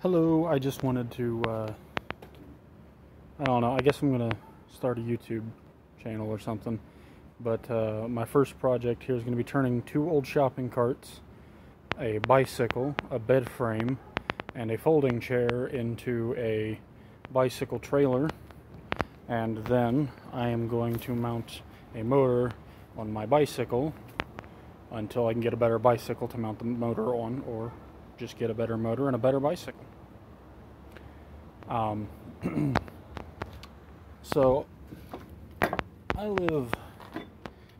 Hello, I just wanted to, I don't know, I guess I'm going to start a YouTube channel or something. But my first project here is going to be turning 2 old shopping carts, a bicycle, a bed frame, and a folding chair into a bicycle trailer. And then I am going to mount a motor on my bicycle until I can get a better bicycle to mount the motor on, or just get a better motor and a better bicycle. So I live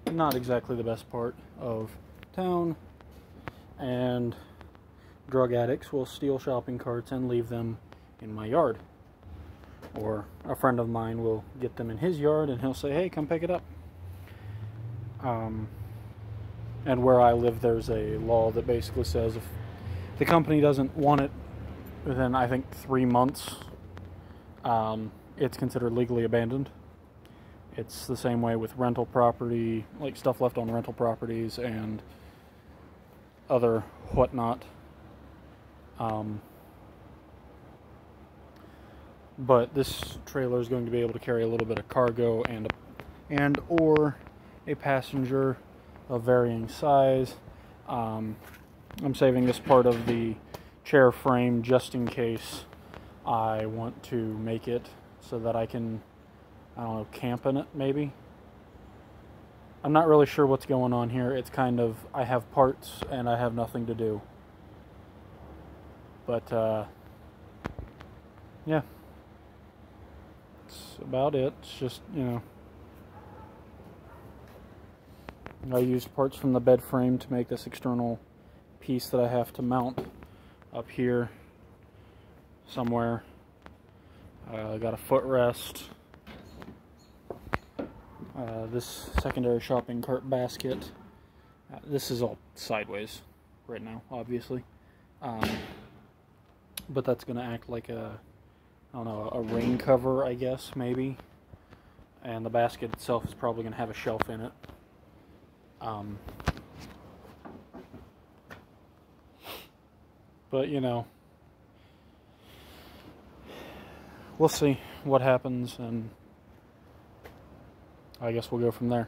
in not exactly the best part of town, and drug addicts will steal shopping carts and leave them in my yard. Or a friend of mine will get them in his yard and he'll say, hey, come pick it up. And where I live, there's a law that basically says if the company doesn't want it within, I think, 3 months, it's considered legally abandoned. It's the same way with rental property, like stuff left on rental properties and other whatnot. But this trailer is going to be able to carry a little bit of cargo and or a passenger of varying size. I'm saving this part of the chair frame just in case I want to make it so that I can, I don't know, camp in it maybe. I'm not really sure what's going on here. It's kind of, I have parts and I have nothing to do. But yeah, that's about it. It's just, you know, I used parts from the bed frame to make this external piece that I have to mount up here somewhere. I got a footrest. This secondary shopping cart basket. This is all sideways right now, obviously. But that's going to act like a, I don't know, a rain cover, I guess, maybe. And the basket itself is probably going to have a shelf in it. But, you know, we'll see what happens, and I guess we'll go from there.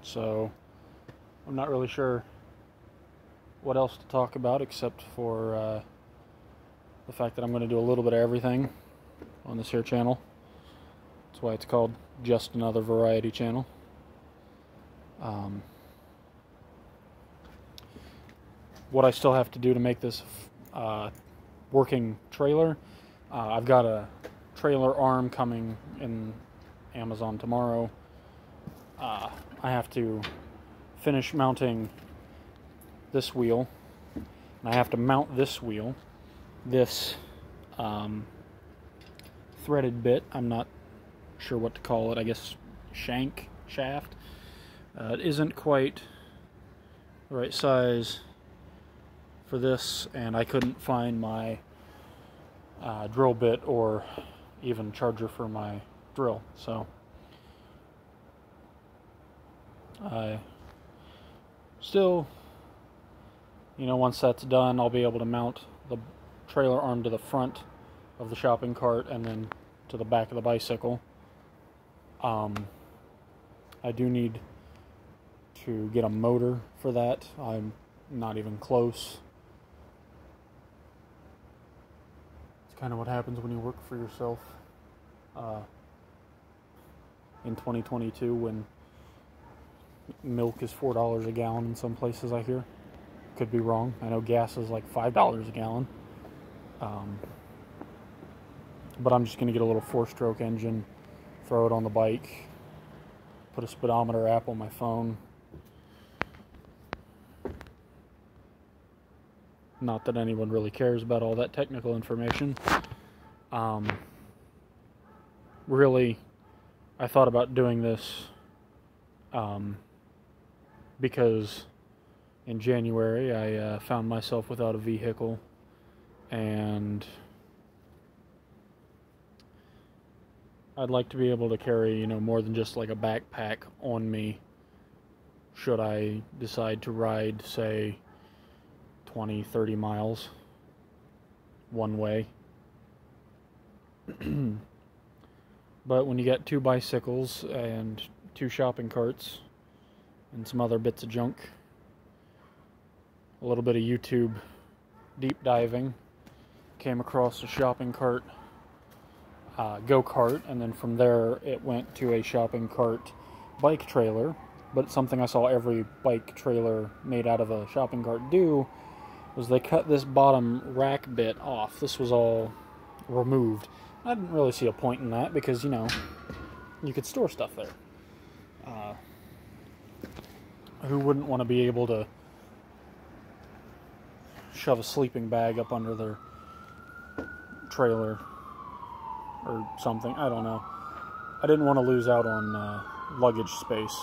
So, I'm not really sure what else to talk about except for the fact that I'm going to do a little bit of everything on this here channel. That's why it's called Just Another Variety Channel. What I still have to do to make this working trailer, I've got a trailer arm coming in Amazon tomorrow. I have to finish mounting this wheel, and I have to mount this wheel, this threaded bit, I'm not sure what to call it, I guess shaft. It isn't quite the right size for this, and I couldn't find my drill bit or even charger for my drill, so I still, you know, once that's done, I'll be able to mount the trailer arm to the front of the shopping cart and then to the back of the bicycle. I do need to get a motor for that. I'm not even close. It's kind of what happens when you work for yourself in 2022, when milk is $4 a gallon in some places, I hear. Could be wrong. I know gas is like $5 a gallon. But I'm just going to get a little 4-stroke engine, throw it on the bike, put a speedometer app on my phone. Not that anyone really cares about all that technical information. Really, I thought about doing this because in January I found myself without a vehicle, and I'd like to be able to carry, you know, more than just like a backpack on me should I decide to ride, say, 20, 30 miles. one way. But when you got 2 bicycles and 2 shopping carts and some other bits of junk, a little bit of YouTube deep diving, came across a shopping cart go-kart, and then from there it went to a shopping cart bike trailer. But something I saw every bike trailer made out of a shopping cart do was they cut this bottom rack bit off. This was all removed. I didn't really see a point in that because, you know, you could store stuff there. Who wouldn't want to be able to shove a sleeping bag up under their trailer or something? I don't know. I didn't want to lose out on luggage space.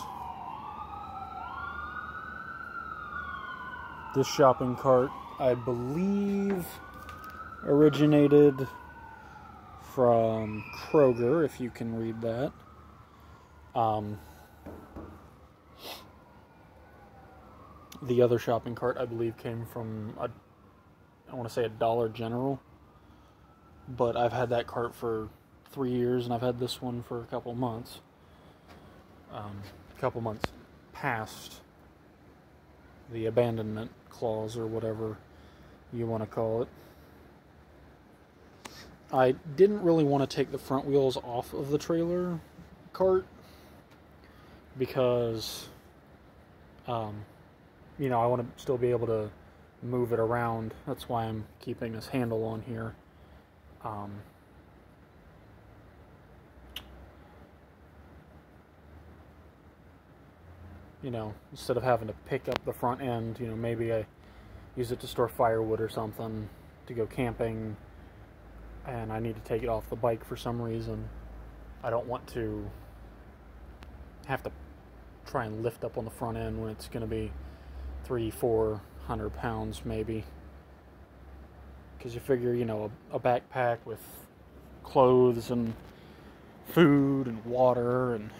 This shopping cart, I believe, originated from Kroger, if you can read that. The other shopping cart, I believe, came from, I want to say, a Dollar General. But I've had that cart for 3 years, and I've had this one for a couple months. A couple months past the abandonment clause, or whatever you want to call it. I didn't really want to take the front wheels off of the trailer cart because, you know, I want to still be able to move it around. That's why I'm keeping this handle on here. You know, instead of having to pick up the front end, you know, maybe I use it to store firewood or something, to go camping, and I need to take it off the bike for some reason. I don't want to have to try and lift up on the front end when it's going to be 300-400 pounds maybe. Because you figure, you know, a backpack with clothes and food and water and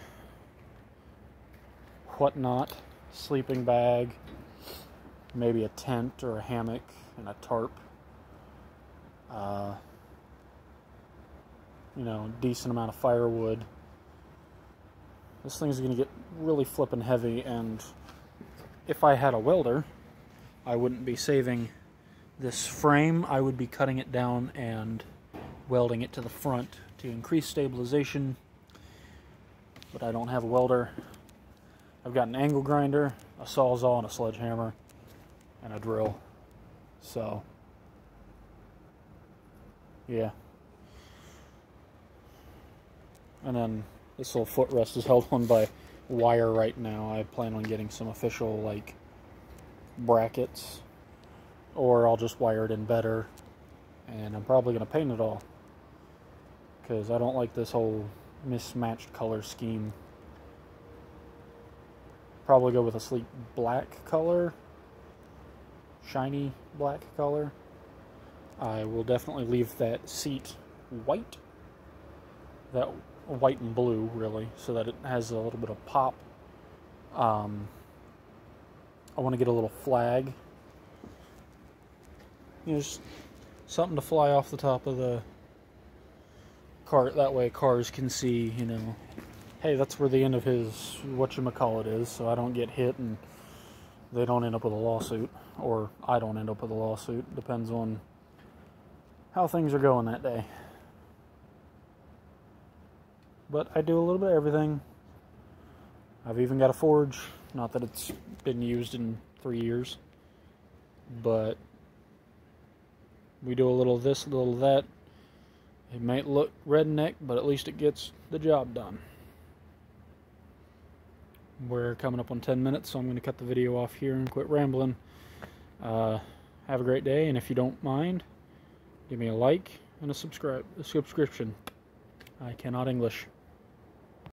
whatnot, sleeping bag, maybe a tent or a hammock and a tarp, you know, decent amount of firewood. This thing's going to get really flippin' heavy, and if I had a welder, I wouldn't be saving this frame. I would be cutting it down and welding it to the front to increase stabilization, but I don't have a welder. I've got an angle grinder, a sawzall, and a sledgehammer, and a drill. So, yeah. And then this little footrest is held on by wire right now. I plan on getting some official, like, brackets, or I'll just wire it in better, and I'm probably going to paint it all, because I don't like this whole mismatched color scheme. Probably go with a sleek black color, shiny black color. I will definitely leave that seat white, that white and blue really, so that it has a little bit of pop. I want to get a little flag, you know, just something to fly off the top of the cart. That way cars can see, you know, hey, that's where the end of his whatchamacallit is, so I don't get hit and they don't end up with a lawsuit, or I don't end up with a lawsuit. Depends on how things are going that day. But I do a little bit of everything. I've even got a forge. Not that it's been used in 3 years, but we do a little of this, a little of that. It might look redneck, but at least it gets the job done. We're coming up on 10 minutes, so I'm going to cut the video off here and quit rambling. Have a great day, and if you don't mind, give me a like and a subscription. I cannot English.